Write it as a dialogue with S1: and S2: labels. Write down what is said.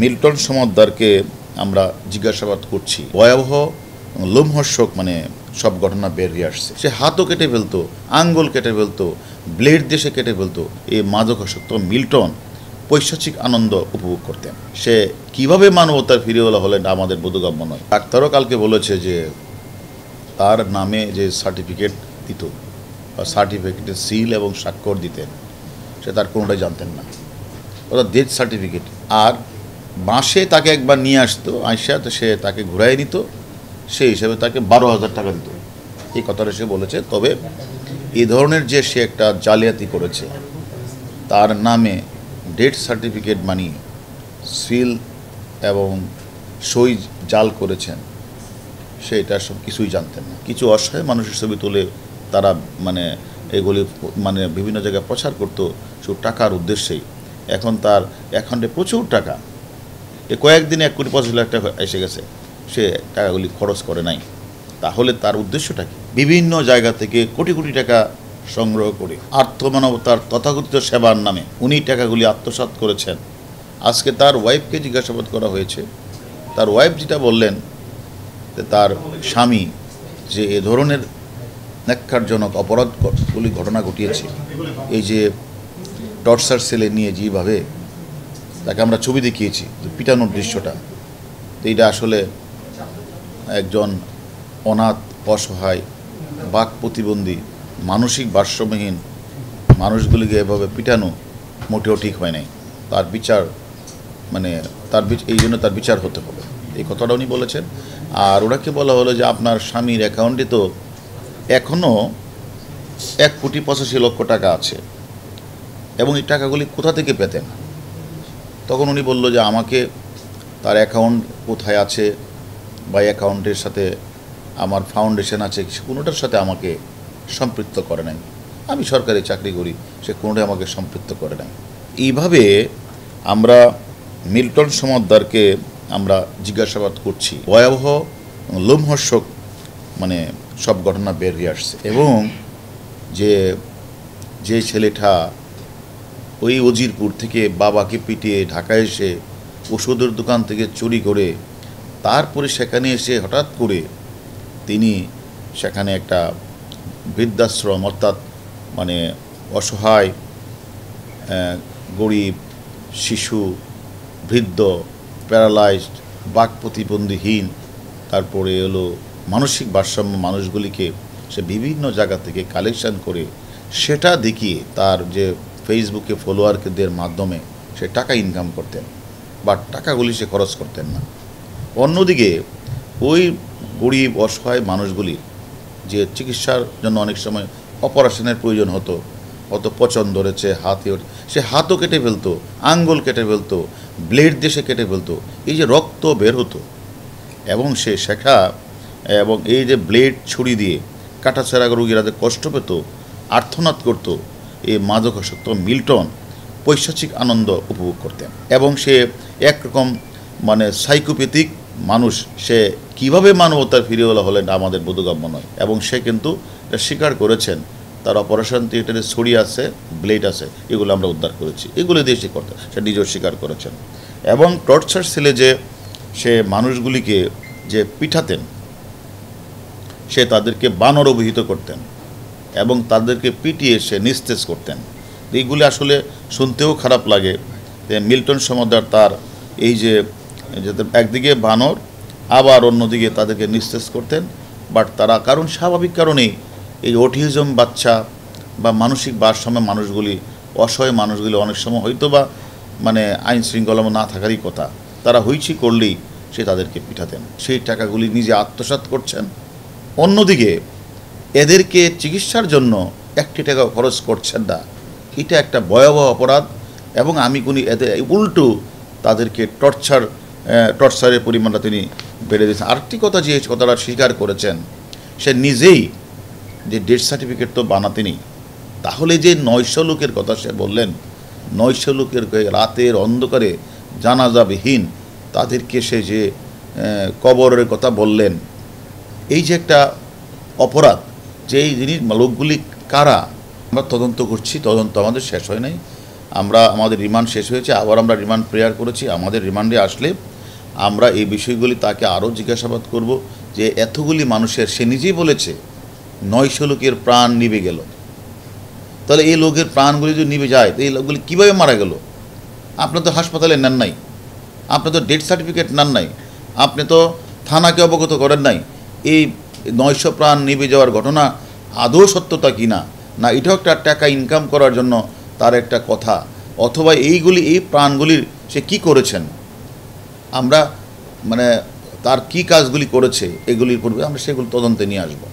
S1: Milton সমাদ্দারকে আমরা জিজ্ঞাসাবাদ করছি। ভয়াবহ লোমহর্ষক সব ঘটনা বের হয়ে আসছে। সে হাতও কেটে ফেলতো, আঙ্গুল কেটে ফেলতো, ব্লেড দিয়ে সে কেটে ফেলতো। এই মাদকাসক্ত মিল্টন পৈশাচিক আনন্দ উপভোগ করতেন। সে কিভাবে মানবতার ফিরেওয়ালা হলেন আমাদের বোধগম্য নয়। ডাক্তারও কালকে বলেছে যে তার নামে যে সার্টিফিকেট দিত বা সার্টিফিকেটের সিল এবং স্বাক্ষর দিতেন, সে তার কোনোটাই জানতেন না, অর্থাৎ ডেথ সার্টিফিকেট। আর মাসে তাকে একবার নিয়ে আসতো, আইসা তো সে তাকে ঘুরাই নিত, সেই হিসাবে তাকে 12,000 টাকা দিত। এই কথাটা সে বলেছে। তবে এই ধরনের যে সে একটা জালিয়াতি করেছে, তার নামে ডেথ সার্টিফিকেট বানিয়ে সিল এবং সই জাল করেছেন, সে এটা সব কিছুই জানতেন না। কিছু অসহায় মানুষের ছবি তুলে তারা এগুলি বিভিন্ন জায়গায় প্রচার করতো শুধু টাকার উদ্দেশ্যেই। এখন তার অ্যাকাউন্টে প্রচুর টাকা, কয়েকদিনে 1,50,00,000 টাকা এসে গেছে, সে টাকাগুলি খরচ করে নাই। তাহলে তার উদ্দেশ্যটা কি? বিভিন্ন জায়গা থেকে কোটি কোটি টাকা সংগ্রহ করে আর্থমানবতার তথাকথিত সেবার নামে উনি টাকাগুলি আত্মসাৎ করেছেন। আজকে তার ওয়াইফকে জিজ্ঞাসাবাদ করা হয়েছে। তার ওয়াইফ যেটা বললেন, তার স্বামী যে এ ধরনের ন্যাক্কারজনক অপরাধগুলি ঘটনা ঘটিয়েছে, এই যে টর্চার সেলে নিয়ে যেভাবে তাকে আমরা ছবি দেখিয়েছি, পিটানোর দৃশ্যটা, এইটা আসলে একজন অনাথ, অসহায়, বাক প্রতিবন্ধী, মানসিক ভারসাম্যহীন মানুষগুলিকে এভাবে পিটানো মোটেও ঠিক হয় নাই। তার বিচার এই জন্য তার বিচার হতে হবে, এই কথাটা উনি বলেছেন। আর ওনাকে বলা হলো যে আপনার স্বামীর অ্যাকাউন্টে তো এখনও 1,85,00,000 টাকা আছে, এবং এই টাকাগুলি কোথা থেকে পেতেন? তখন উনি বলল যে আমাকে তার অ্যাকাউন্ট কোথায় আছে বা অ্যাকাউন্টের সাথে আমার ফাউন্ডেশন আছে, কোনোটার সাথে আমাকে সম্পৃক্ত করে নাই। আমি সরকারি চাকরি করি, সে কোনোটাই আমাকে সম্পৃক্ত করে নাই। এইভাবে আমরা মিল্টন সমাদ্দারকে আমরা জিজ্ঞাসাবাদ করছি। ভয়াবহ লোমহর্ষক সব ঘটনা বের হয়ে আসছে। এবং যে ছেলেটা ওই উজিরপুর থেকে বাবাকে পিটিয়ে ঢাকায় এসে ওষুধের দোকান থেকে চুরি করে তারপরে সেখানে এসে হঠাৎ করে তিনি সেখানে একটা বৃদ্ধাশ্রম, অর্থাৎ অসহায়, গরিব, শিশু, বৃদ্ধ, প্যারালাইজড, বাক প্রতিবন্ধীহীন, তারপরে হলো মানসিক ভারসাম্য মানুষগুলিকে সে বিভিন্ন জায়গা থেকে কালেকশন করে সেটা দেখিয়ে তার যে ফেসবুকে ফলোয়ারদের মাধ্যমে সে টাকা ইনকাম করতেন, বাট টাকাগুলি সে খরচ করতেন না। অন্যদিকে ওই গরিব অসহায় মানুষগুলি যে চিকিৎসার জন্য অনেক সময় অপারেশনের প্রয়োজন হতো, অত পচন ধরেছে, সে হাতও কেটে ফেলতো, আঙ্গুল কেটে ফেলতো, ব্লেড দিয়ে সে কেটে ফেলতো, এই যে রক্ত বের হতো এবং সে শেখা এবং এই যে ব্লেড ছুরি দিয়ে কাটাছেঁড়া রোগীরা যে কষ্ট পেত, আর্তনাদ করত, এই মাদকাসক্ত মিল্টন পৈশাচিক আনন্দ উপভোগ করতেন। এবং সে একরকম সাইকোপ্যাথিক মানুষ। সে কিভাবে মানবতার ফিরেওয়ালা হলেন আমাদের বোধগম্য নয়। এবং সে কিন্তু স্বীকার করেছেন তার অপারেশন থিয়েটারে ছড়ি আছে, ব্লেড আছে, এগুলো আমরা উদ্ধার করেছি, এগুলো দিয়ে সে করতেন, সে নিজেও স্বীকার করেছেন। এবং টর্চার সেলে যে সে মানুষগুলিকে যে পিঠাতেন, সে তাদেরকে বানর অভিহিত করতেন এবং তাদেরকে পিটিয়ে সে নিস্তেজ করতেন। এইগুলি আসলে শুনতেও খারাপ লাগে যে মিল্টন সমাদ্দার তার এই যে একদিকে বানর, আবার অন্যদিকে তাদেরকে নিস্তেজ করতেন। বাট তারা স্বাভাবিক কারণেই এই অটিজম বাচ্চা বা মানসিক ভারসাম্য মানুষগুলি, অসহায় মানুষগুলি অনেক সময় হয়তো বা আইন শৃঙ্খলা না থাকারই কথা, তারা হইচি করলেই সে তাদেরকে পিঠাতেন। সেই টাকাগুলি নিজে আত্মসাৎ করছেন। অন্যদিকে এদেরকে চিকিৎসার জন্য 1 টাকাও খরচ করছেন না। এটা একটা ভয়াবহ অপরাধ। এবং আমি এদের উল্টো তাদেরকে টর্চারের পরিমাণটা তিনি বেড়ে দিয়েছেন। আরেকটি কথা, যে কথাটা স্বীকার করেছেন, সে নিজেই যে ডেথ সার্টিফিকেট তো বানাতেনি, তাহলে যে 900 লোকের কথা সে বললেন, 900 লোকের রাতের অন্ধকারে জানাজাবিহীন তাদেরকে সে যে কবরের কথা বললেন, এই যে একটা অপরাধ, যে এই লোকগুলি কারা আমরা তদন্ত করছি, তদন্ত আমাদের শেষ হয় নাই। আমরা আমাদের রিমান্ড শেষ হয়েছে, আবার আমরা রিমান্ড প্রেয়ার করেছি। আমাদের রিমান্ডে আসলে আমরা এই বিষয়গুলি তাকে আরও জিজ্ঞাসাবাদ করব যে এতগুলি মানুষের, সে নিজেই বলেছে 900 লোকের প্রাণ নিভে গেল। তাহলে এই লোকের প্রাণগুলি যদি নিভে যায় তো এই লোকগুলি কীভাবে মারা গেল? আপনি তো হাসপাতালে নেন নাই, আপনি তো ডেথ সার্টিফিকেট নেন নাই, আপনি তো থানাকে অবগত করেন নাই। এই 900 প্রাণ নিভে যাওয়ার ঘটনা আদৌ সত্যতা কি না, না এটাও একটা টাকা ইনকাম করার জন্য তার একটা কথা, অথবা এই প্রাণগুলির সে কি করেছেন, আমরা মানে তার কি কাজগুলি করেছে এগুলির পূর্বে আমরা সেগুলো তদন্তে নিয়ে আসবো।